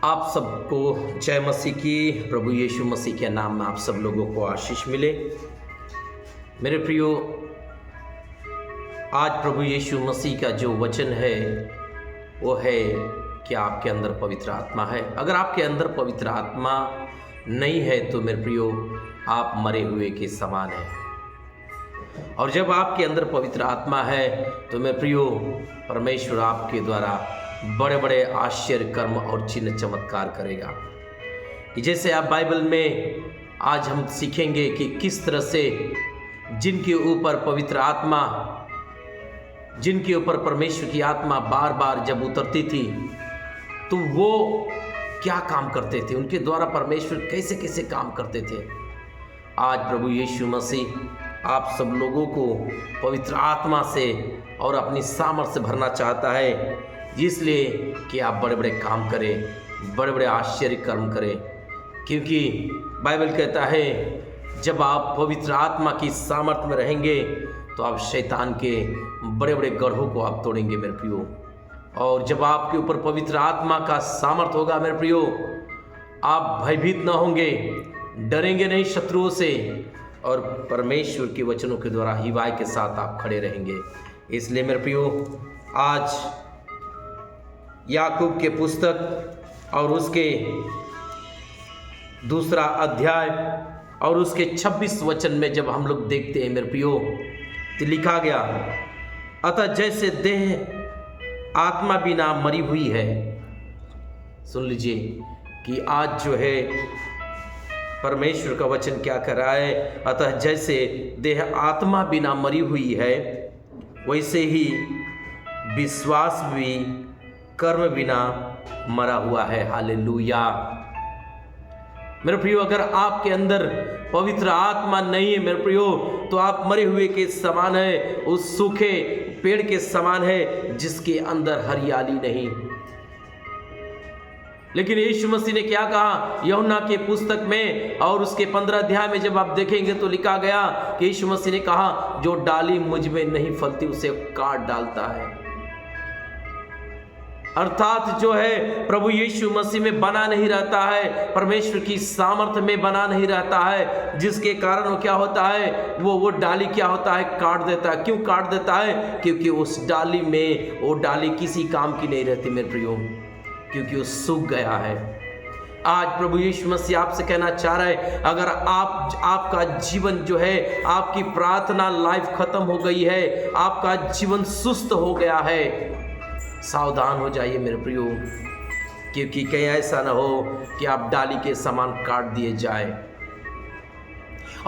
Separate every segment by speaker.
Speaker 1: आप सबको जय मसीह की। प्रभु यीशु मसीह के नाम में आप सब लोगों को आशीष मिले। मेरे प्रियो, आज प्रभु यीशु मसीह का जो वचन है वो है कि आपके अंदर पवित्र आत्मा है। अगर आपके अंदर पवित्र आत्मा नहीं है तो मेरे प्रियो आप मरे हुए के समान हैं। और जब आपके अंदर पवित्र आत्मा है तो मेरे प्रियो परमेश्वर आपके द्वारा बड़े बड़े आश्चर्य कर्म और चिन्ह चमत्कार करेगा। कि जैसे आप बाइबल में आज हम सीखेंगे कि किस तरह से जिनके ऊपर पवित्र आत्मा, जिनके ऊपर परमेश्वर की आत्मा बार बार जब उतरती थी तो वो क्या काम करते थे, उनके द्वारा परमेश्वर कैसे कैसे काम करते थे। आज प्रभु यीशु मसीह आप सब लोगों को पवित्र आत्मा से और अपनी सामर्थ्य से भरना चाहता है, इसलिए कि आप बड़े बड़े काम करें, बड़े बड़े आश्चर्य कर्म करें। क्योंकि बाइबल कहता है जब आप पवित्र आत्मा की सामर्थ्य में रहेंगे तो आप शैतान के बड़े बड़े गढ़ों को आप तोड़ेंगे मेरे प्रियो। और जब आपके ऊपर पवित्र आत्मा का सामर्थ्य होगा मेरे प्रियो, आप भयभीत न होंगे, डरेंगे नहीं शत्रुओं से, और परमेश्वर के वचनों के द्वारा हिवाय के साथ आप खड़े रहेंगे। इसलिए मेरे प्रियो, आज याकूब के पुस्तक और उसके दूसरा अध्याय और उसके 26 वचन में जब हम लोग देखते हैं मेरे प्रियो, तो लिखा गया, अतः जैसे देह आत्मा बिना मरी हुई है। सुन लीजिए कि आज जो है परमेश्वर का वचन क्या कर रहा है। अतः जैसे देह आत्मा बिना मरी हुई है वैसे ही विश्वास भी कर्म बिना मरा हुआ है। हालेलुया। मेरे प्रियो, अगर आपके अंदर पवित्र आत्मा नहीं है मेरे प्रियो तो आप मरे हुए के समान है, उस सूखे पेड़ के समान है जिसके अंदर हरियाली नहीं। लेकिन यीशु मसीह ने क्या कहा यूहन्ना के पुस्तक में और उसके 15 अध्याय में जब आप देखेंगे तो लिखा गया कि यीशु मसीह ने कहा जो डाली मुझ में नहीं फलती उसे काट डालता है। अर्थात जो है प्रभु यीशु मसीह में बना नहीं रहता है, परमेश्वर की सामर्थ्य में बना नहीं रहता है, जिसके कारण वो क्या होता है, वो डाली क्या होता है, काट देता है। क्यों काट देता है? क्योंकि उस डाली में वो डाली किसी काम की नहीं रहती मेरे प्रियो, क्योंकि वो सूख गया है। आज प्रभु यीशु मसीह आपसे कहना चाह रहा है, अगर आपका जीवन जो है, आपकी प्रार्थना लाइफ खत्म हो गई है, आपका जीवन सुस्त हो गया है, सावधान हो जाइए मेरे प्रियो, क्योंकि कहीं ऐसा ना हो कि आप डाली के समान काट दिए जाए।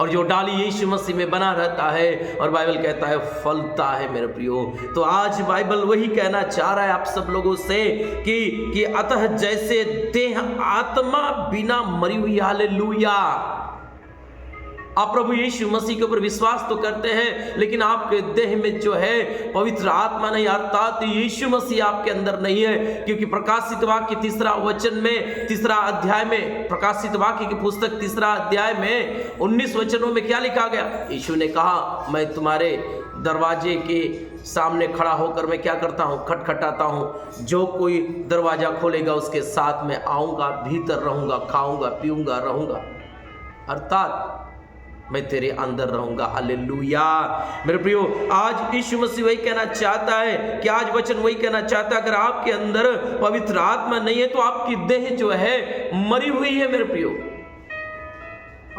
Speaker 1: और जो डाली यीशु मसीह में बना रहता है और बाइबल कहता है फलता है मेरे प्रियो। तो आज बाइबल वही कहना चाह रहा है आप सब लोगों से कि अतः जैसे देह आत्मा बिना मरी हुई, हालेलुया। आप प्रभु यीशु मसीह के ऊपर विश्वास तो करते हैं लेकिन आपके देह में जो है पवित्र आत्मा नहीं, अर्थात यीशु मसीह आपके अंदर नहीं है। क्योंकि प्रकाशित वाक्य तीसरा वचन में, तीसरा अध्याय में, प्रकाशित वाक्य की पुस्तक तीसरा अध्याय में 19 वचनों में क्या लिखा गया? यीशु ने कहा मैं तुम्हारे दरवाजे के सामने खड़ा होकर मैं क्या करता हूँ, खटखटाता हूँ। जो कोई दरवाजा खोलेगा उसके साथ में आऊँगा, भीतर रहूँगा, खाऊँगा, पीऊँगा, रहूँगा। अर्थात मैं तेरे अंदर रहूंगा। हालेलुया। मेरे प्रियो, आज यीशु मसीह वही कहना चाहता है कि आज वचन वही कहना चाहता है, अगर आपके अंदर पवित्र आत्मा नहीं है तो आपकी देह जो है मरी हुई है मेरे प्रियो,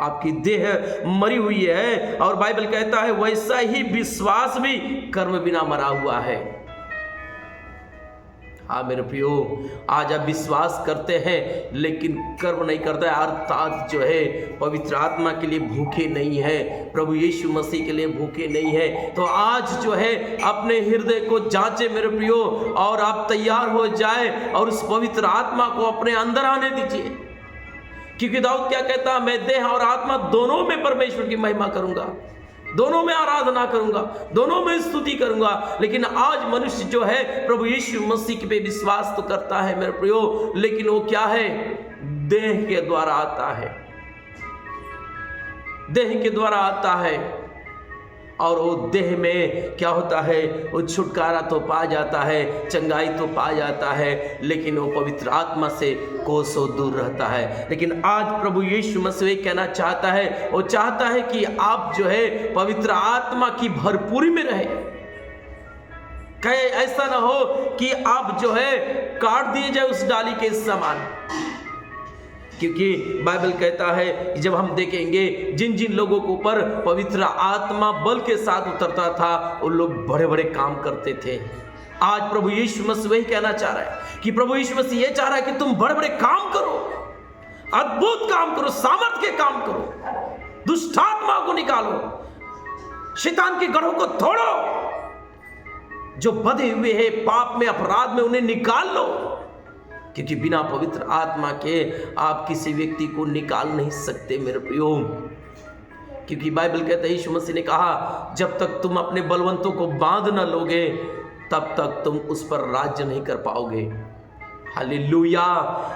Speaker 1: आपकी देह मरी हुई है। और बाइबल कहता है वैसा ही विश्वास भी कर्म बिना मरा हुआ है। हाँ मेरे प्रियो, आज आप विश्वास करते हैं लेकिन कर्म नहीं करता है, अर्थात जो है पवित्र आत्मा के लिए भूखे नहीं है, प्रभु यीशु मसीह के लिए भूखे नहीं है। तो आज जो है अपने हृदय को जांचे मेरे प्रियो और आप तैयार हो जाए और उस पवित्र आत्मा को अपने अंदर आने दीजिए। क्योंकि दाऊद क्या कहता है, मैं देह और आत्मा दोनों में परमेश्वर की महिमा करूंगा, दोनों में आराधना करूंगा, दोनों में स्तुति करूंगा। लेकिन आज मनुष्य जो है प्रभु यीशु मसीह पे विश्वास तो करता है मेरे प्रियो, लेकिन वो क्या है, देह के द्वारा आता है, देह के द्वारा आता है। और वो देह में क्या होता है, वो छुटकारा तो पा जाता है, चंगाई तो पा जाता है, लेकिन वो पवित्र आत्मा से कोसों दूर रहता है। लेकिन आज प्रभु यीशु मसीह कहना चाहता है, वो चाहता है कि आप जो है पवित्र आत्मा की भरपूरी में रहे। कहे ऐसा ना हो कि आप जो है काट दिए जाए उस डाली के समान, क्योंकि बाइबल कहता है कि जब हम देखेंगे जिन जिन लोगों के ऊपर पवित्र आत्मा बल के साथ उतरता था, वो लोग बड़े बड़े काम करते थे। आज प्रभु यीशु मसीह वही कहना चाह रहा है कि प्रभु यीशु मसीह ये चाह रहा है कि तुम बड़े बड़े काम करो, अद्भुत काम करो, सामर्थ के काम करो, दुष्टात्मा को निकालो, शैतान के गढ़ों को तोड़ो, जो बंधे हुए हैं पाप में, अपराध में, उन्हें निकाल लो, क्योंकि बिना पवित्र आत्मा के आप किसी व्यक्ति को निकाल नहीं सकते मेरे प्रियो। क्योंकि बाइबल कहता है, यीशु मसीह ने कहा, जब तक तुम अपने बलवंतों को बांध न लोगे तब तक तुम उस पर राज्य नहीं कर पाओगे। Hallelujah,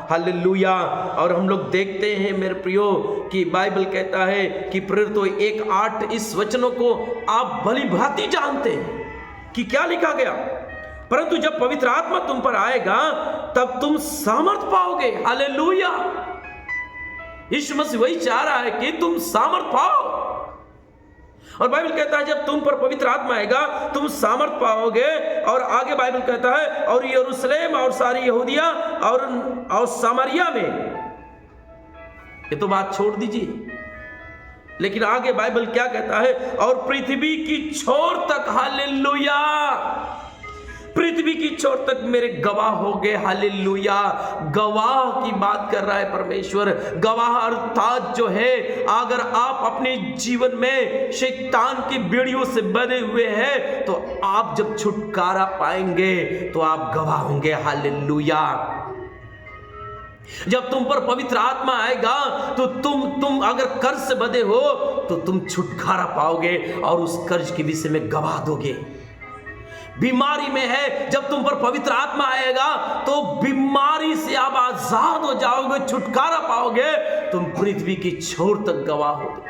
Speaker 1: hallelujah. और हम लोग देखते हैं मेरे प्रियो कि बाइबल कहता है कि प्रेरितों 1:8 इस वचनों को आप भली भांति जानते हैं कि क्या लिखा गया, परंतु जब पवित्र आत्मा तुम पर आएगा तब तुम सामर्थ पाओगे। हालेलुया। यीशु मसीह वही चाह रहा है कि तुम सामर्थ पाओ। और बाइबल कहता है जब तुम पर पवित्र आत्मा आएगा तुम सामर्थ पाओगे। और आगे बाइबल कहता है और यरूशलेम और सारी यहूदिया और सामरिया में, ये तो बात छोड़ दीजिए, लेकिन आगे बाइबल क्या कहता है, और पृथ्वी की छोर तक, हालेलुया, पृथ्वी की छोर तक मेरे गवाह हो गए। हालेलुया। गवाह की बात कर रहा है परमेश्वर। गवाह अर्थात जो है, अगर आप अपने जीवन में शैतान की बेड़ियों से बंधे हुए हैं तो आप जब छुटकारा पाएंगे तो आप गवाह होंगे। हालेलुया। जब तुम पर पवित्र आत्मा आएगा तो तुम अगर कर्ज से बंधे हो तो तुम छुटकारा पाओगे और उस कर्ज के विषय में गवाह दोगे। बीमारी में है, जब तुम पर पवित्र आत्मा आएगा तो बीमारी से आप आजाद हो जाओगे, छुटकारा पाओगे, तुम पृथ्वी की छोर तक गवाह होगे।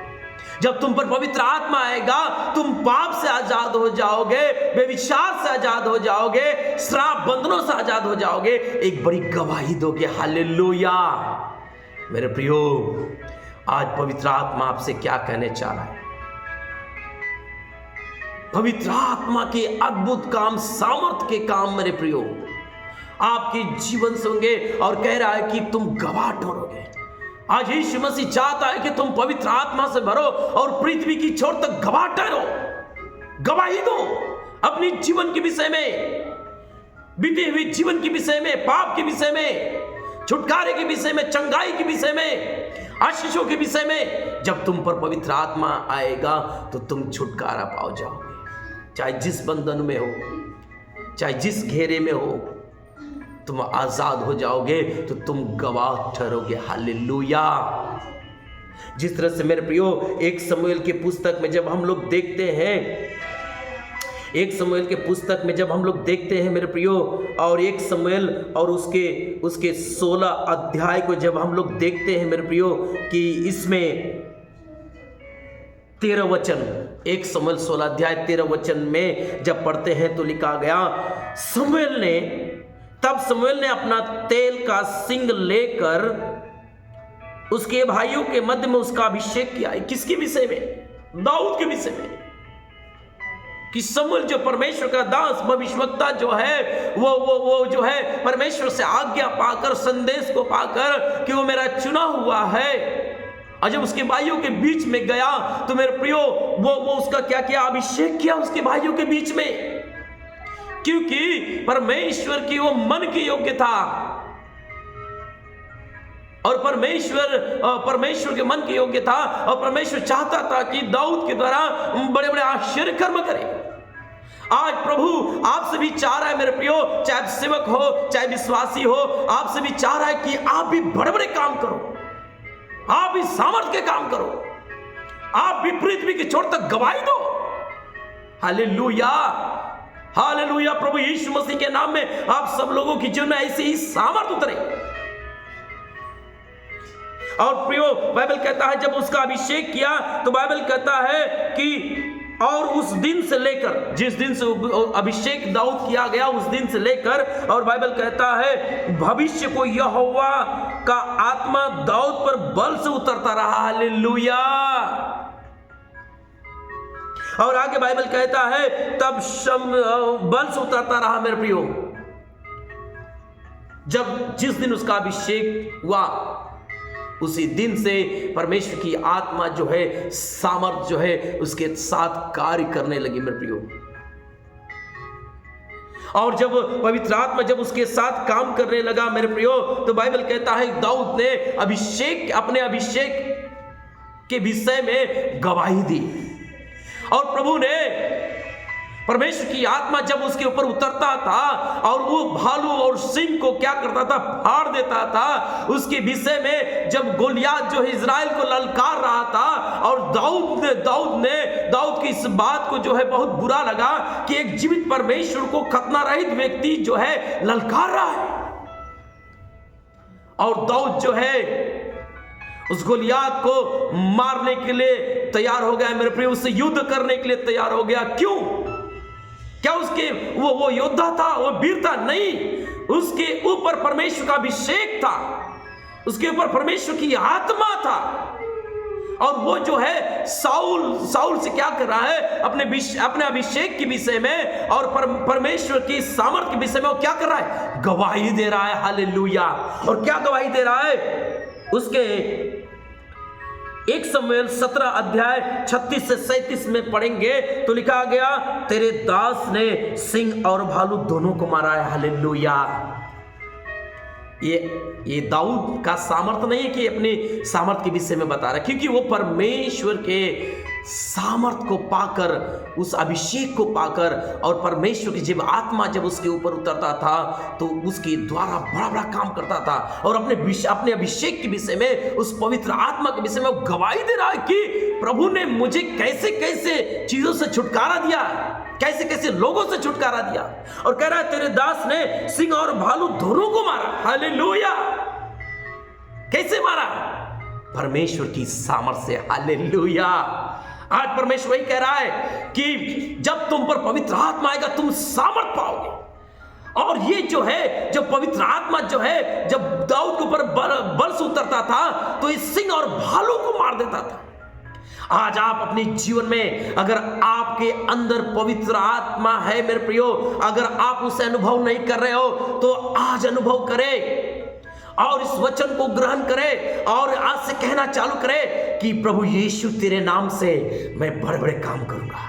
Speaker 1: जब तुम पर पवित्र आत्मा आएगा तुम पाप से आजाद हो जाओगे, व्यभिचार से आजाद हो जाओगे, श्राप बंधनों से आजाद हो जाओगे, एक बड़ी गवाही दोगे। हालेलुया। मेरे प्रियो, आज पवित्र आत्मा आपसे क्या कहने चाह रहा है? पवित्र आत्मा के अद्भुत काम, सामर्थ के काम मेरे प्रियो आपके जीवन से होंगे और कह रहा है कि तुम गवाह ठहरोगे। आज यीशु मसीह चाहता है कि तुम पवित्र आत्मा से भरो और पृथ्वी की छोर तक गवाह ठहरो, गवाही दो अपनी जीवन के विषय में, बीते हुए जीवन के विषय में, पाप के विषय में, छुटकारे के विषय में, चंगाई के विषय में, आशीषों के विषय में। जब तुम पर पवित्र आत्मा आएगा तो तुम छुटकारा पाओ जाओगे। चाहे जिस बंधन में हो, चाहे जिस घेरे में हो, तुम आजाद हो जाओगे तो तुम गवाह ठहरोगे। हालेलुया। जिस तरह से मेरे प्रियो 1 शमूएल के पुस्तक में जब हम लोग देखते हैं, 1 शमूएल के पुस्तक में जब हम लोग देखते हैं मेरे प्रियो, और 1 शमूएल और उसके 16 अध्याय को जब हम लोग देखते हैं मेरे प्रियो, कि इसमें 13 वचन, 1 शमूएल 16 अध्याय 13 वचन में जब पढ़ते हैं तो लिखा गया, तब शमूएल ने अपना तेल का सिंग लेकर उसके भाइयों के मध्य में उसका अभिषेक किया। किसके विषय में? दाऊद के विषय में। कि शमूएल जो परमेश्वर का दास, भविष्यवक्ता जो है, वो जो है परमेश्वर से आज्ञा पाकर, संदेश को पाकर कि वो मेरा चुना हुआ है, और जब उसके भाइयों के बीच में गया तो मेरे प्रियो वो उसका क्या किया? अभिषेक किया उसके भाइयों के बीच में, क्योंकि परमेश्वर की वो मन की योग्य था और परमेश्वर के मन की योग्य था, और परमेश्वर चाहता था कि दाऊद के द्वारा बड़े बड़े आश्चर्य कर्म करे। आज प्रभु आपसे भी चाह रहा है मेरे प्रियो, चाहे सेवक हो चाहे विश्वासी हो, आपसे भी चाह रहा है कि आप भी बड़े बड़े काम करो, आप भी सामर्थ के काम करो, आप भी पृथ्वी की छोर तक गवाही दो। Hallelujah, hallelujah. प्रभु यीशु मसीह के नाम में आप सब लोगों की जीवन में ऐसे ही सामर्थ उतरे। और प्रियो, बाइबल कहता है जब उसका अभिषेक किया तो बाइबल कहता है कि और उस दिन से लेकर, जिस दिन से अभिषेक दाऊद किया गया उस दिन से लेकर, और बाइबल कहता है भविष्य को यहोवा का आत्मा दाऊद पर बल से उतरता रहा। हालेलुया। और आगे बाइबल कहता है तब बल से उतरता रहा मेरे प्रियो, जिस दिन उसका अभिषेक हुआ उसी दिन से परमेश्वर की आत्मा जो है, सामर्थ जो है उसके साथ कार्य करने लगी मेरे प्रियो। और जब पवित्र आत्मा जब उसके साथ काम करने लगा मेरे प्रियो, तो बाइबल कहता है दाऊद ने अपने अभिषेक के विषय में गवाही दी। और प्रभु ने, परमेश्वर की आत्मा जब उसके ऊपर उतरता था और वो भालू और सिंह को क्या करता था, फाड़ देता था। उसके विषय में जब गोलियात जो है इजराइल को ललकार रहा था, और दाऊद की इस बात को जो है बहुत बुरा लगा कि एक जीवित परमेश्वर को खतना रहित व्यक्ति जो है ललकार रहा है। और दाऊद जो है उस गोलियात को मारने के लिए तैयार हो गया मेरे प्रिय, उससे युद्ध करने के लिए तैयार हो गया। क्यों? क्या उसके वो योद्धा था, वो वीर था? नहीं, उसके ऊपर परमेश्वर का अभिषेक था, उसके ऊपर परमेश्वर की आत्मा था। और वो जो है साउल से क्या कर रहा है, अपने अभिषेक के विषय में और परमेश्वर की सामर्थ के विषय में वो क्या कर रहा है, गवाही दे रहा है। हालेलुया। और क्या गवाही दे रहा है? उसके 1 शमूएल 17 अध्याय 36 से 37 में पढ़ेंगे तो लिखा गया, तेरे दास ने सिंह और भालू दोनों को मारा है। हालेलुया। ये दाऊद का सामर्थ नहीं है कि अपने सामर्थ के विषय में बता रहा है, क्योंकि वो परमेश्वर के सामर्थ को पाकर, उस अभिषेक को पाकर, और परमेश्वर की जब आत्मा जब उसके ऊपर उतरता था तो उसके द्वारा बड़ा बड़ा काम करता था। और अपने अभिषेक के विषय में, उस पवित्र आत्मा के विषय में वो गवाही दे रहा है कि प्रभु ने मुझे कैसे कैसे चीजों से छुटकारा दिया, कैसे कैसे लोगों से छुटकारा दिया। और कह रहा है तेरे दास ने सिंह और भालू दोनों को मारा। हालेलुया। कैसे मारा? परमेश्वर की सामर्थ से। हालेलुया। आज परमेश्वर वही कह रहा है कि जब तुम पर पवित्र आत्मा आएगा तुम सामर्थ पाओगे। और ये जो है, जब पवित्र आत्मा जो है जब दाऊद के ऊपर बल से उतरता था तो इस सिंह और भालू को मार देता था। आज आप अपने जीवन में, अगर आपके अंदर पवित्र आत्मा है मेरे प्रियो, अगर आप उसे अनुभव नहीं कर रहे हो तो आज अनुभव करें और इस वचन को ग्रहण करें और आज से कहना चालू करें कि प्रभु यीशु तेरे नाम से मैं बड़े बड़े काम करूंगा,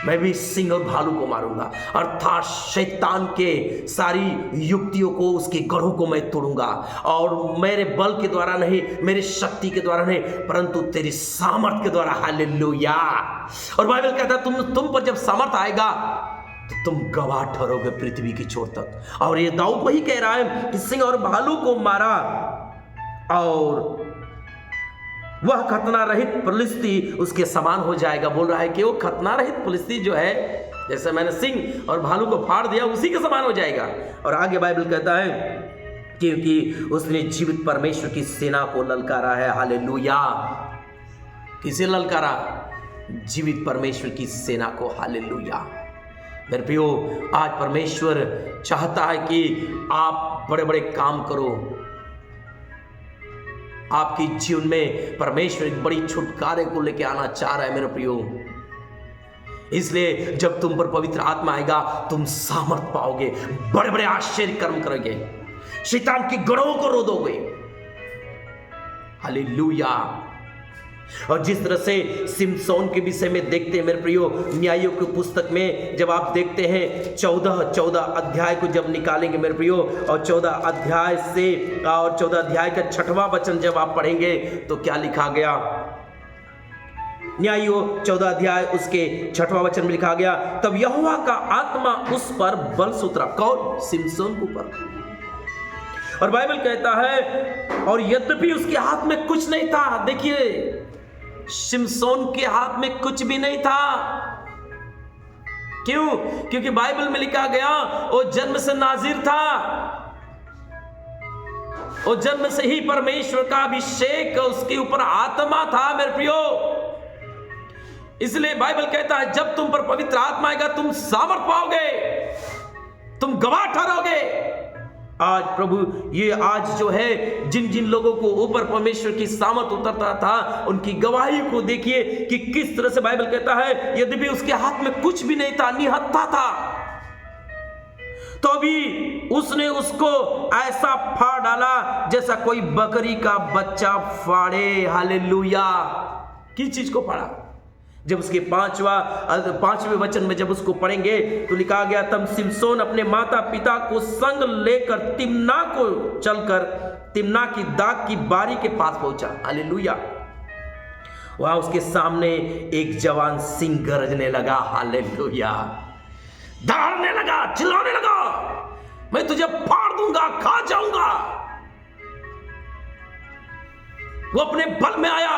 Speaker 1: मैं भी सिंह और भालू को मारूंगा, अर्थात शैतान के सारी युक्तियों को, उसके गढ़ों को मैं तोड़ूंगा। और मेरे बल के द्वारा नहीं, मेरे शक्ति के द्वारा नहीं, परंतु तेरी सामर्थ के द्वारा। हालेलुया। और बाइबल कहता है तुम पर जब सामर्थ आएगा तो तुम गवाह ठहरोगे पृथ्वी की छोर तक। और ये दाऊद वही कह रहा है कि सिंह और भालू को मारा और वह खतना रहित फिलिस्ती उसके समान हो जाएगा। बोल रहा है कि वो खतना रहित फिलिस्ती जो है, जैसे मैंने सिंह और भालू को फाड़ दिया, उसी के समान हो जाएगा। और आगे बाइबल कहता है क्योंकि उसने जीवित परमेश्वर की सेना को ललकारा है। हालेलुया। किसे ललकारा? जीवित परमेश्वर की सेना को। हालेलुया। मेरे प्रियो, आज परमेश्वर चाहता है कि आप बड़े बड़े काम करो। आपके जीवन में परमेश्वर एक बड़ी छुटकारे को लेके आना चाह रहा है मेरे प्रियो। इसलिए जब तुम पर पवित्र आत्मा आएगा तुम सामर्थ पाओगे, बड़े बड़े आश्चर्य कर्म करोगे, शैतान की गढ़ों को रोदोगे। हालेलुया। और जिस तरह से सिमसोन के विषय में देखते हैं मेरे प्रियो, न्यायों की पुस्तक में जब आप देखते हैं 14 अध्याय को जब निकालेंगे मेरे प्रियो, और 14 अध्याय से और 14 अध्याय का 6वां वचन जब आप पढ़ेंगे तो क्या लिखा गया? न्यायों 14 अध्याय उसके 6वां वचन में लिखा गया, तब यहोवा का आत्मा उस पर बल से उतरा। कौन? सिमसोन के ऊपर। और बाइबल कहता है और यद्यपि उसके हाथ में कुछ नहीं था। देखिए, सिमसोन के हाथ में कुछ भी नहीं था। क्यों? क्योंकि बाइबल में लिखा गया वो जन्म से नाज़ीर था, वो जन्म से ही परमेश्वर का अभिषेक उसके ऊपर आत्मा था मेरे प्रियो। इसलिए बाइबल कहता है जब तुम पर पवित्र आत्मा आएगा तुम सामर्थ पाओगे, तुम गवाह ठहरोगे। आज प्रभु ये आज जो है जिन जिन लोगों को ऊपर परमेश्वर की सामर्थ उतरता था उनकी गवाही को देखिए कि किस तरह से बाइबल कहता है यद्यपि उसके हाथ में कुछ भी नहीं था, निहत्था था, तो भी उसने उसको ऐसा फाड़ डाला जैसा कोई बकरी का बच्चा फाड़े। हालेलुया। किस चीज को फाड़ा? जब उसके पांचवें वचन में जब उसको पढ़ेंगे तो लिखा गया तब सिमसोन अपने माता पिता को संग लेकर तिम्ना को चलकर तिम्ना की दाग की बारी के पास पहुंचा। हालेलुया। वहां उसके सामने एक जवान सिंह गरजने लगा। हालेलुया। दहाड़ने लगा, चिल्लाने लगा, मैं तुझे फाड़ दूंगा, खा जाऊंगा। वो अपने बल में आया,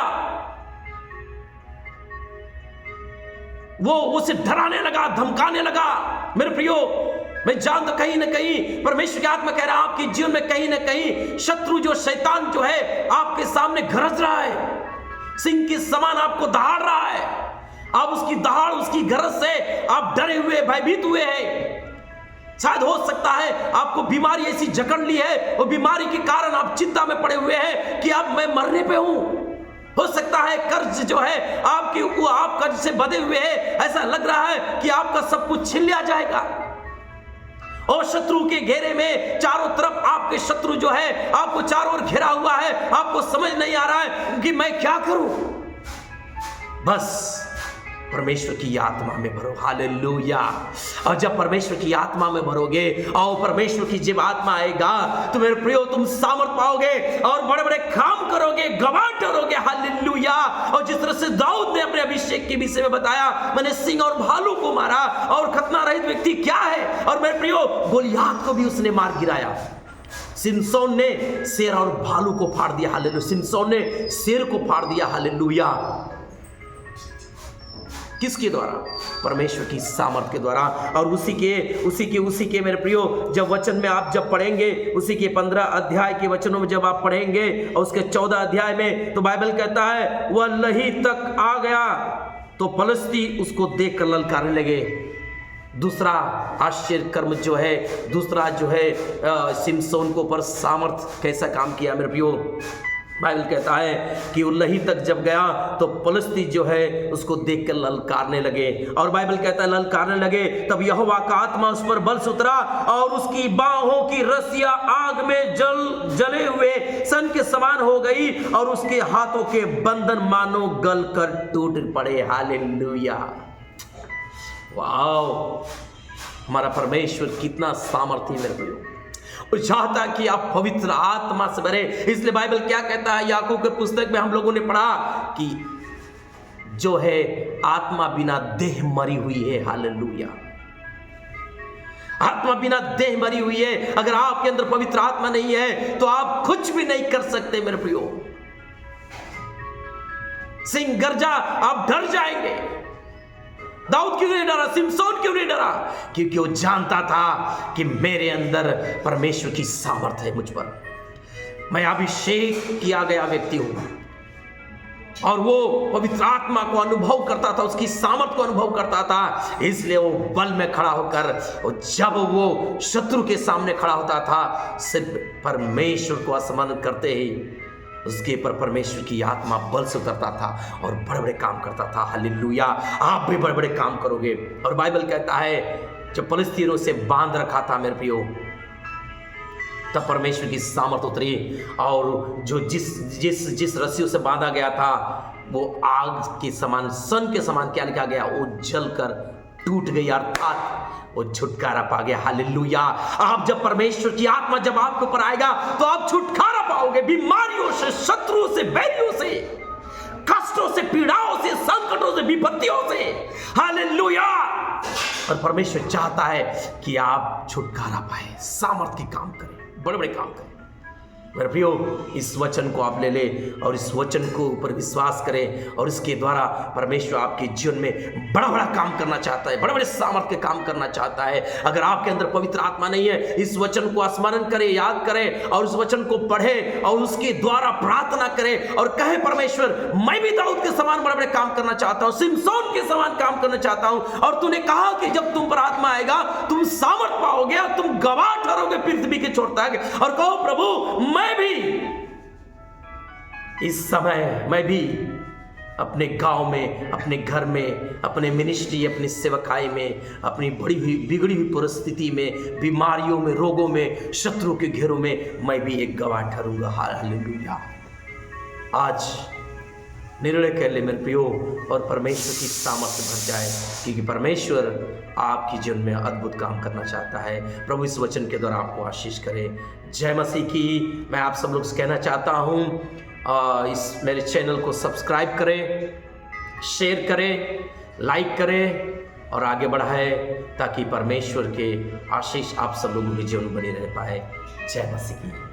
Speaker 1: वो उसे डराने लगा, धमकाने लगा। मेरे प्रियो, मैं जानता कहीं ना कहीं परमेश्वर की आत्मा कह रहा है आपके जीवन में कहीं ना कहीं शत्रु जो शैतान जो है आपके सामने गरज रहा है, सिंह के समान आपको दहाड़ रहा है। आप उसकी दहाड़, उसकी गरज से आप डरे हुए, भयभीत हुए हैं। शायद हो सकता है आपको बीमारी ऐसी जकड़ ली है और बीमारी के कारण आप चिंता में पड़े हुए हैं कि अब मैं मरने पे हूं। हो सकता है कर्ज जो है आप कर्ज से बंधे हुए हैं, ऐसा लग रहा है कि आपका सब कुछ छीन लिया जाएगा। और शत्रु के घेरे में चारों तरफ आपके शत्रु जो है आपको चारों ओर घेरा हुआ है, आपको समझ नहीं आ रहा है कि मैं क्या करूं। बस परमेश्वर की आत्मा में भरो। हालेलुया। और जब परमेश्वर की आत्मा में भरोगे और परमेश्वर की जब आत्मा आएगा तो मेरे प्रियो तुम सामर्थ पाओगे और बड़े बड़े काम करोगे, गवाह ठहरोगे। हालेलुया। और जिस तरह से दाऊद ने अपने अभिषेक के विषय में बताया, मैंने सिंह और भालू को मारा, और खतना रहित व्यक्ति क्या है। और मेरे प्रियो गोलियात को भी उसने मार गिराया। सिमसोन ने शेर और भालू को फाड़ दिया। हालेलुया। सिमसोन ने शेर को फाड़ दिया। हालेलुया। किसके द्वारा? परमेश्वर की सामर्थ के द्वारा। और उसी के मेरे प्रियो जब वचन में आप जब पढ़ेंगे, उसी के 15 अध्याय के वचनों में जब आप पढ़ेंगे और उसके 14 अध्याय में, तो बाइबल कहता है वह लही तक आ गया तो फलिस्ती उसको देखकर ललकारने लगे। दूसरा आश्चर्य कर्म जो है, दूसरा जो है सिमसोन को पर सामर्थ कैसा काम किया मेरे प्रियो। बाइबल कहता है कि वो लही तक जब गया तो फलिस्ती जो है उसको देखकर ललकारने लगे। और बाइबल कहता है ललकारने लगे तब यहोवा का आत्मा उस पर बल से उतरा और उसकी बाहों की रस्सियां आग में जले हुए सन के समान हो गई और उसके हाथों के बंधन मानो गल कर टूट पड़े। हालेलुया। वाओ, हमारा परमेश्वर कितना सामर्थी मेरे प्रियो, और चाहता कि आप पवित्र आत्मा से भरे। इसलिए बाइबल क्या कहता है, याकूब के पुस्तक में हम लोगों ने पढ़ा कि जो है आत्मा बिना देह मरी हुई है। हालेलुया। आत्मा बिना देह मरी हुई है। अगर आपके अंदर पवित्र आत्मा नहीं है तो आप कुछ भी नहीं कर सकते मेरे प्रियो। सिंह गर्जा, आप डर जाएंगे। दाऊद क्यों नहीं डरा? सिमसोन क्यों नहीं डरा? क्योंकि वो जानता था कि मेरे अंदर परमेश्वर की सामर्थ है, मुझ पर, मैं अभिषेक किया गया व्यक्ति हूं। और वो पवित्र आत्मा को अनुभव करता था, उसकी सामर्थ को अनुभव करता था। इसलिए वो बल में खड़ा होकर, और जब वो शत्रु के सामने खड़ा होता था, सिर्फ परमेश्वर को असमान करते ही उसके पर परमेश्वर की आत्मा बल से उतरता था और बड़े बड़े काम करता था। हालेलुया। आप भी बड़े बड़े काम करोगे। और बाइबल कहता है जब फलिस्तीनों से बांध रखा था मेरे प्रियो, तब परमेश्वर की सामर्थ उतरी और जो जिस रस्सियों से बांधा गया था वो आग के समान, सन के समान क्या लिखा गया, वो जलकर टूट गई, अर्थात वो छुटकारा पा गया। हालेलुया। आप जब परमेश्वर की आत्मा जब आपके ऊपर आएगा तो आप छुटकारा पाओगे बीमारियों से, शत्रुओं से, बैरियों से, कष्टों से, पीड़ाओं से, संकटों से, विपत्तियों से। हालेलुया। और परमेश्वर चाहता है कि आप छुटकारा पाए, सामर्थ के काम करें, बड़े बड़े काम करें। मेरे प्रियो, इस वचन को आप ले ले और इस वचन को ऊपर विश्वास करें और इसके द्वारा परमेश्वर आपके जीवन में बड़ा बड़ा काम करना चाहता है, बड़े बड़े सामर्थ्य के काम करना चाहता है। अगर आपके अंदर पवित्र आत्मा नहीं है, इस वचन को स्मरण करें, याद करें और उस वचन को पढ़े और उसके द्वारा प्रार्थना करें और कहे परमेश्वर मैं भी दाऊद के समान बड़े बड़े काम करना चाहता हूं, सिमसोन के समान काम करना चाहता हूं। और तूने कहा कि जब तुम पर आत्मा आएगा तुम सामर्थ पाओगे और तुम गवाह ठहरोगे पृथ्वी के छोर तक। और कहो प्रभु मैं भी इस समय मैं भी अपने गांव में, अपने घर में, अपने मिनिस्ट्री, अपनी सेवकाई में, अपनी बड़ी हुई बिगड़ी हुई परिस्थिति में, बीमारियों में, रोगों में, शत्रु के घेरों में मैं भी एक गवाह ठहरूंगा। हालेलुया। आज निर्णय कर ले मेरे प्रियो और परमेश्वर की सामर्थ्य भर जाए, क्योंकि परमेश्वर आपकी जीवन में अद्भुत काम करना चाहता है। प्रभु इस वचन के द्वारा आपको आशीष करे। जय मसीह की। मैं आप सब लोग से कहना चाहता हूँ इस मेरे चैनल को सब्सक्राइब करें, शेयर करें, लाइक करें और आगे बढ़ाएं, ताकि परमेश्वर के आशीष आप सब लोगों के जीवन बने रह पाए। जय मसीह की।